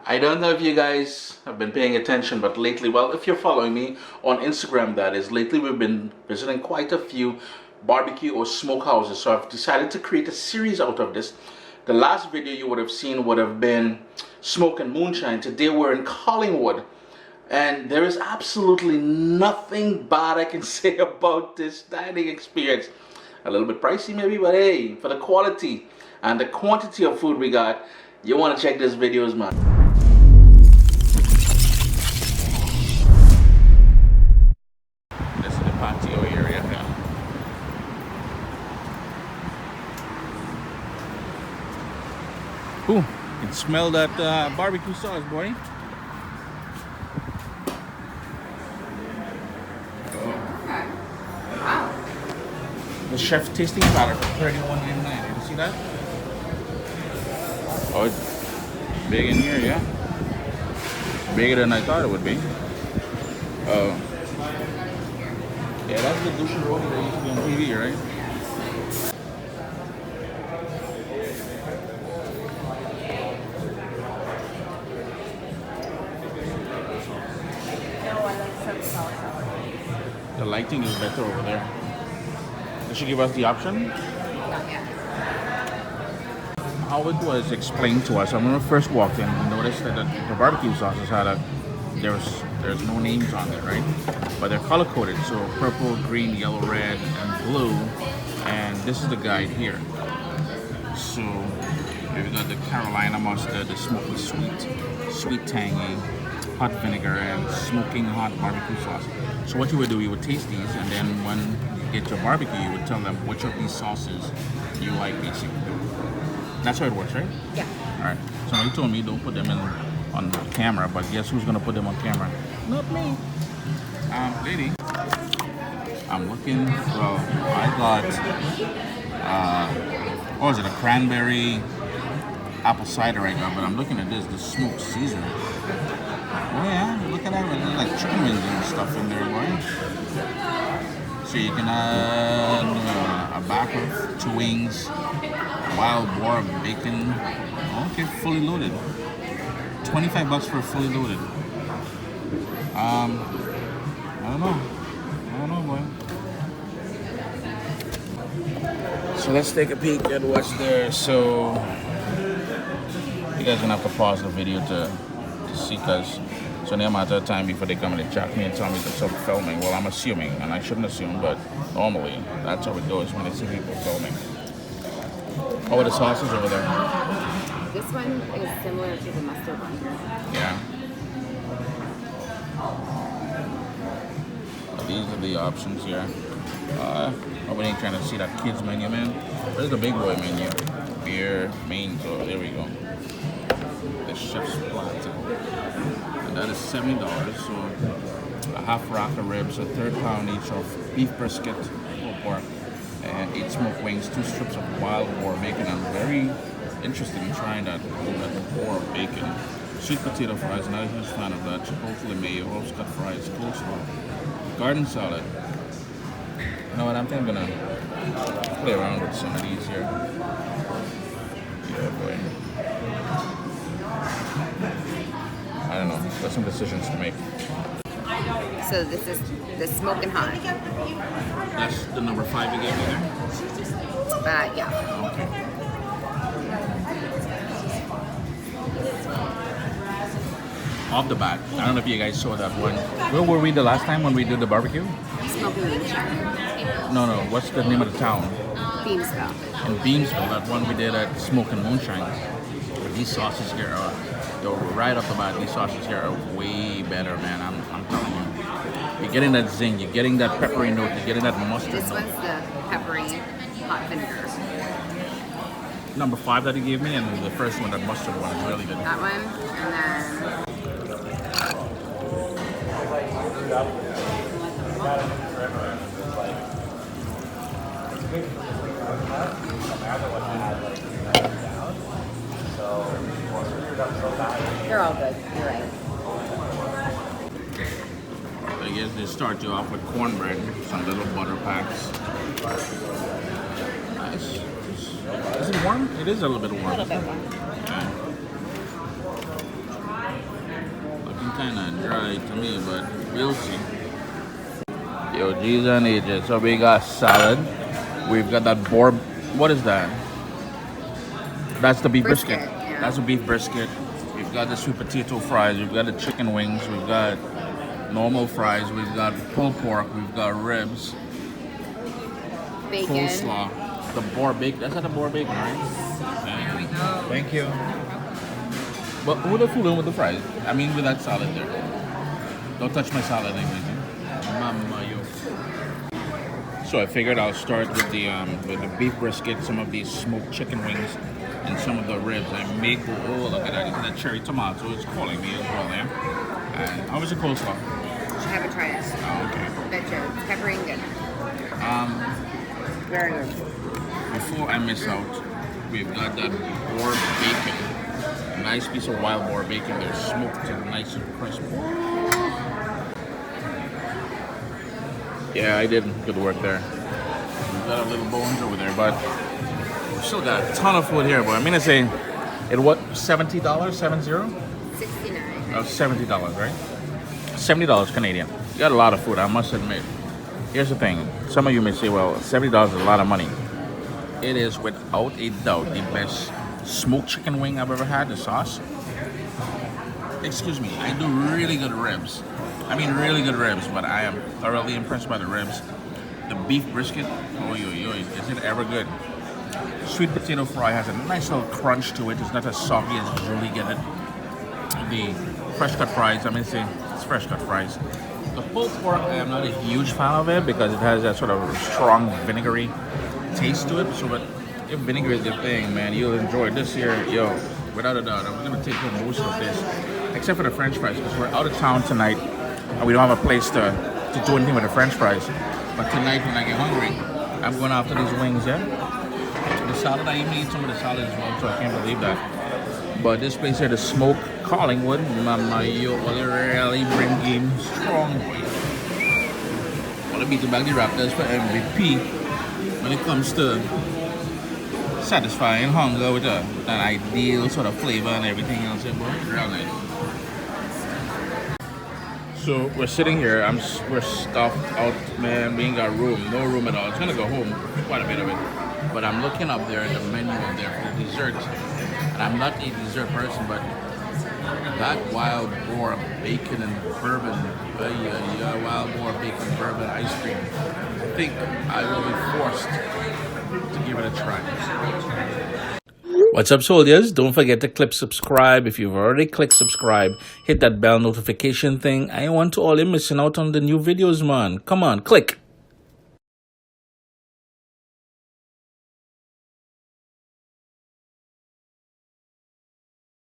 I don't know if you guys have been paying attention, but lately, well, if you're following me on Instagram, that is, lately we've been visiting quite a few barbecue or smokehouses. So I've decided to create a series out of this. The last video you would have seen would have been Smoke and Moonshine. Today we're in Collingwood. And there is absolutely nothing bad I can say about this dining experience. A little bit pricey maybe, but hey, for the quality and the quantity of food we got, you want to check these videos, man. This is the patio area here. Ooh, you can smell that barbecue sauce, boy. The chef tasting platter for $31.99. You see that? Oh, it's big in here, yeah. Bigger than I thought it would be. Oh. Yeah, that's the douche roll that used to be on TV, right? The lighting is better over there. Did she give us the option? How it was explained to us, when we first walked in, we noticed that the barbecue sauces had there's no names on it, right? But they're color coded, so purple, green, yellow, red, and blue. And this is the guide here. So we've got the Carolina mustard, the smoky sweet tangy, hot vinegar, and smoking hot barbecue sauce. So what you would do, you would taste these, and then when you get your barbecue, you would tell them which of these sauces you like, basically. That's how it works, right? Yeah. All right. So you told me don't put them on camera, but guess who's gonna put them on camera? Not me. Lady. I'm looking. Well, I got. What was it? A cranberry apple cider I got, but I'm looking at this. The smoked Caesar. Oh yeah, look at that. There's like chicken wings and stuff in there, boy. So you can add a back of 2 wings, wild boar bacon. Okay, fully loaded. $25 for fully loaded. I don't know, boy. So let's take a peek at what's there. So you guys gonna have to pause the video to see, cause so no matter of time before they come and check me and tell me to stop filming. Well, I'm assuming, and I shouldn't assume, but normally that's how it goes when they see people filming. How are the sauces over there? This one is similar to the mustard one. Yeah. These are the options here. Nobody ain't trying to see that kids menu, man. There's the big boy menu. Beer, mains, oh, there we go. The chef's plate. And that is $70, so a half rack of ribs, a 1/3 pound each of beef brisket, or pork, and 8 smoked wings, 2 strips of wild boar bacon. I'm very interested in trying that boar bacon. Sweet potato fries, not a huge fan of that. Chipotle mayo, roast cut fries, coleslaw, garden salad. You know what, I'm think I'm gonna play around with some of these here. Yeah, boy. I don't know, there's some decisions to make. So this is the smoking hot. That's the number 5 you gave me there? Yeah. Okay. Off the bat, I don't know if you guys saw that one. Where were we the last time when we did the barbecue? Smoking moonshine. No, what's the name of the town? Beamsville. In Beamsville, that one we did at Smoke and Moonshine. These sauces here are, right off the bat, these sauces here are way better, man. I'm telling you. You're getting that zing, you're getting that peppery note, you're getting that mustard This note. one's the peppery hot vinegar. Number 5 that he gave me, and the first one, that mustard one, is really good. That one, and then they're all good. You're right. I guess they start you off with cornbread, some little butter packs. Nice. Is it warm? It is a little bit warm. A little bit warm. Okay. kind of dry to me, but we'll see. Yo, G's and H's. So we got salad. We've got that boar. What is that? That's the beef brisket. Yeah. That's a beef brisket. We've got the sweet potato fries. We've got the chicken wings. We've got normal fries. We've got pulled pork. We've got ribs. Bacon. Coleslaw. The boar bacon. That's not the boar bacon, right? There we go. Thank you. But who the fool in with the fries? I mean, with that salad there. Don't touch my salad, anyways. Mama, yo. So I figured I'll start with the beef brisket, some of these smoked chicken wings, and some of the ribs. I may go. Oh, look at that! That cherry tomato is calling me as well, yeah. And how was the coleslaw? You should have it try it. Oh, okay. Bet you it's peppery and good. Very good. Before I miss out, we've got that boar bacon. A nice piece of wild boar bacon there, smoked and nice and crisp. Yeah, I did good work there. We've got our little bones over there, but we still got a ton of food here. But I'm gonna say, it what, $70? 70? 69. Oh, $70, right? $70 Canadian. You got a lot of food, I must admit. Here's the thing. Some of you may say, well, $70 is a lot of money. It is without a doubt the best smoked chicken wing I've ever had, the sauce. Excuse me, I do really good ribs. I mean really good ribs, but I am thoroughly impressed by the ribs. The beef brisket, oh yo yo, is it ever good? Sweet potato fry has a nice little crunch to it. It's not as soggy as you usually get it. The fresh cut fries, I mean it's fresh cut fries. The pulled pork, I am not a huge fan of it because it has that sort of strong vinegary taste to it. So, but if vinegar is your thing, man, you'll enjoy this here. Yo, without a doubt, I'm gonna take home most of this, except for the French fries, because we're out of town tonight and we don't have a place to do anything with the French fries. But tonight, when I get hungry, I'm going after these wings. Yeah, the salad, I even eat some of the salad as well, so I can't believe that. But this place here, the Smoke Collingwood, mama, yo, well, they really bring game strong. Well, I beat the Baggy Raptors for MVP when it comes to satisfying hunger with an ideal sort of flavor and everything else. It was real nice. So we're sitting here. We're stuffed out, man. We ain't got room, no room at all. It's gonna go home, quite a bit of it. But I'm looking up there at the menu up there for the dessert. And I'm not a dessert person, but that wild boar bacon and bourbon, wild boar bacon bourbon ice cream. I think I will be forced to give it a try. What's up, soldiers? Don't forget to click subscribe. If you've already clicked subscribe, hit that bell notification thing. I want to all you missing out on the new videos, man. Come on, click.